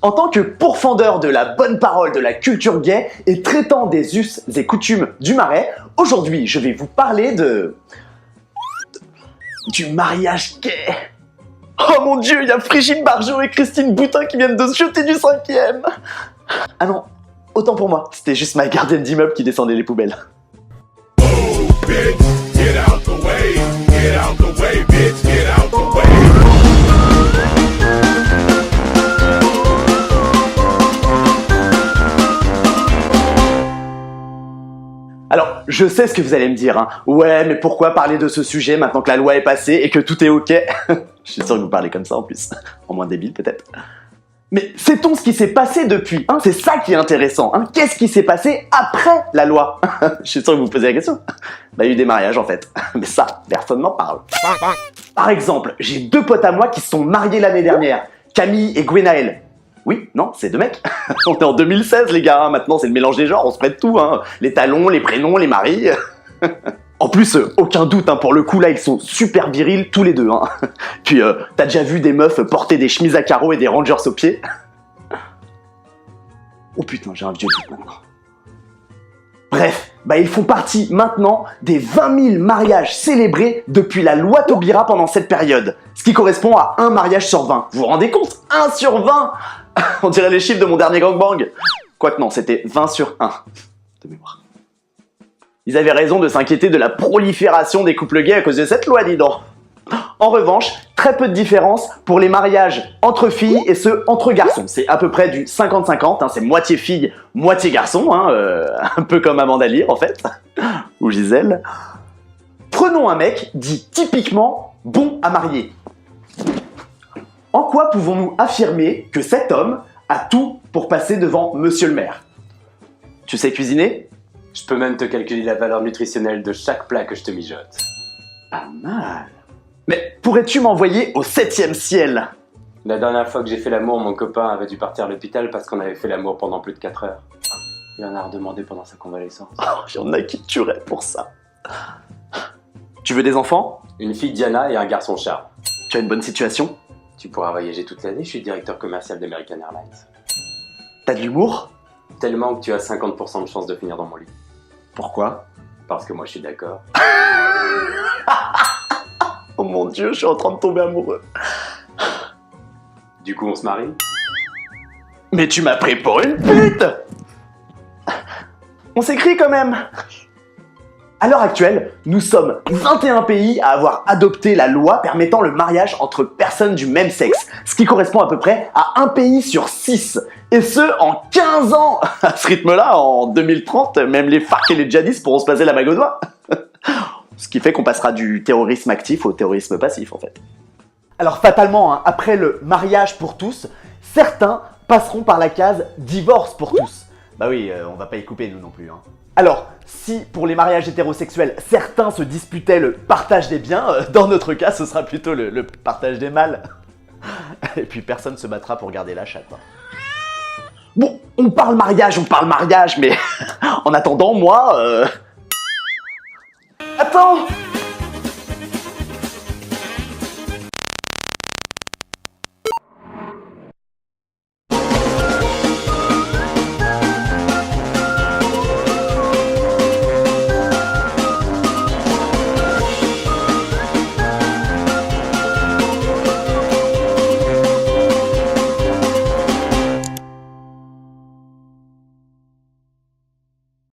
En tant que pourfendeur de la bonne parole de la culture gay et traitant des us et coutumes du Marais, aujourd'hui je vais vous parler du mariage gay. Oh mon dieu, il y a Frigide Barjot et Christine Boutin qui viennent de se jeter du 5e. Ah non, autant pour moi, c'était juste ma gardienne d'immeuble qui descendait les poubelles. Alors, je sais ce que vous allez me dire, hein. Ouais, mais pourquoi parler de ce sujet maintenant que la loi est passée et que tout est ok? Je suis sûr que vous parlez comme ça en plus, en moins débile peut-être. Mais sait-on ce qui s'est passé depuis, hein? C'est ça qui est intéressant, hein. Qu'est-ce qui s'est passé après la loi? Je suis sûr que vous vous posez la question. Bah, il y a eu des mariages en fait, mais ça, personne n'en parle. Par exemple, j'ai 2 potes à moi qui se sont mariés l'année dernière, Camille et Gwenaël. Oui, non, c'est 2 mecs. On est en 2016 les gars, hein. Maintenant c'est le mélange des genres, on se prête tout, hein. Les talons, les prénoms, les maris. En plus, aucun doute, hein, pour le coup là ils sont super virils tous les deux, hein. Puis t'as déjà vu des meufs porter des chemises à carreaux et des rangers aux pieds? Oh putain, j'ai un vieux doute maintenant. Bref, bah ils font partie maintenant des 20 000 mariages célébrés depuis la loi Taubira pendant cette période. Ce qui correspond à un mariage sur 20. Vous vous rendez compte? 1 sur 20. On dirait les chiffres de mon dernier gangbang. Quoique non, c'était 20 sur 1. De mémoire. Ils avaient raison de s'inquiéter de la prolifération des couples gays à cause de cette loi, dis donc. En revanche, très peu de différence pour les mariages entre filles et ceux entre garçons. C'est à peu près du 50-50, hein, c'est moitié fille, moitié garçon, hein, un peu comme Amanda Lear en fait, ou Gisèle. Prenons un mec dit typiquement bon à marier. En quoi pouvons-nous affirmer que cet homme a tout pour passer devant monsieur le maire? Tu sais cuisiner? Je peux même te calculer la valeur nutritionnelle de chaque plat que je te mijote. Pas mal. Mais pourrais-tu m'envoyer au 7e ciel? La dernière fois que j'ai fait l'amour, mon copain avait dû partir à l'hôpital parce qu'on avait fait l'amour pendant plus de 4 heures. Il en a redemandé pendant sa convalescence. Oh, il y en a qui tueraient pour ça. Tu veux des enfants? Une fille Diana et un garçon Charles. Tu as une bonne situation? Tu pourras voyager toute l'année, je suis directeur commercial d'American Airlines. T'as de l'humour? Tellement que tu as 50% de chance de finir dans mon lit. Pourquoi? Parce que moi je suis d'accord. Oh mon dieu, je suis en train de tomber amoureux. Du coup on se marie? Mais tu m'as pris pour une pute! On s'écrit quand même. À l'heure actuelle, nous sommes 21 pays à avoir adopté la loi permettant le mariage entre personnes du même sexe, ce qui correspond à peu près à 1 pays sur 6. Et ce, en 15 ans! À ce rythme-là, en 2030, même les FARC et les djihadistes pourront se passer la bague au doigt. Ce qui fait qu'on passera du terrorisme actif au terrorisme passif, en fait. Alors fatalement, hein, après le mariage pour tous, certains passeront par la case divorce pour tous. Bah oui, on va pas y couper nous non plus, hein. Alors, si pour les mariages hétérosexuels, certains se disputaient le partage des biens, dans notre cas, ce sera plutôt le partage des mâles. Et puis personne se battra pour garder la chatte, hein. Bon, on parle mariage, mais en attendant, moi... Attends!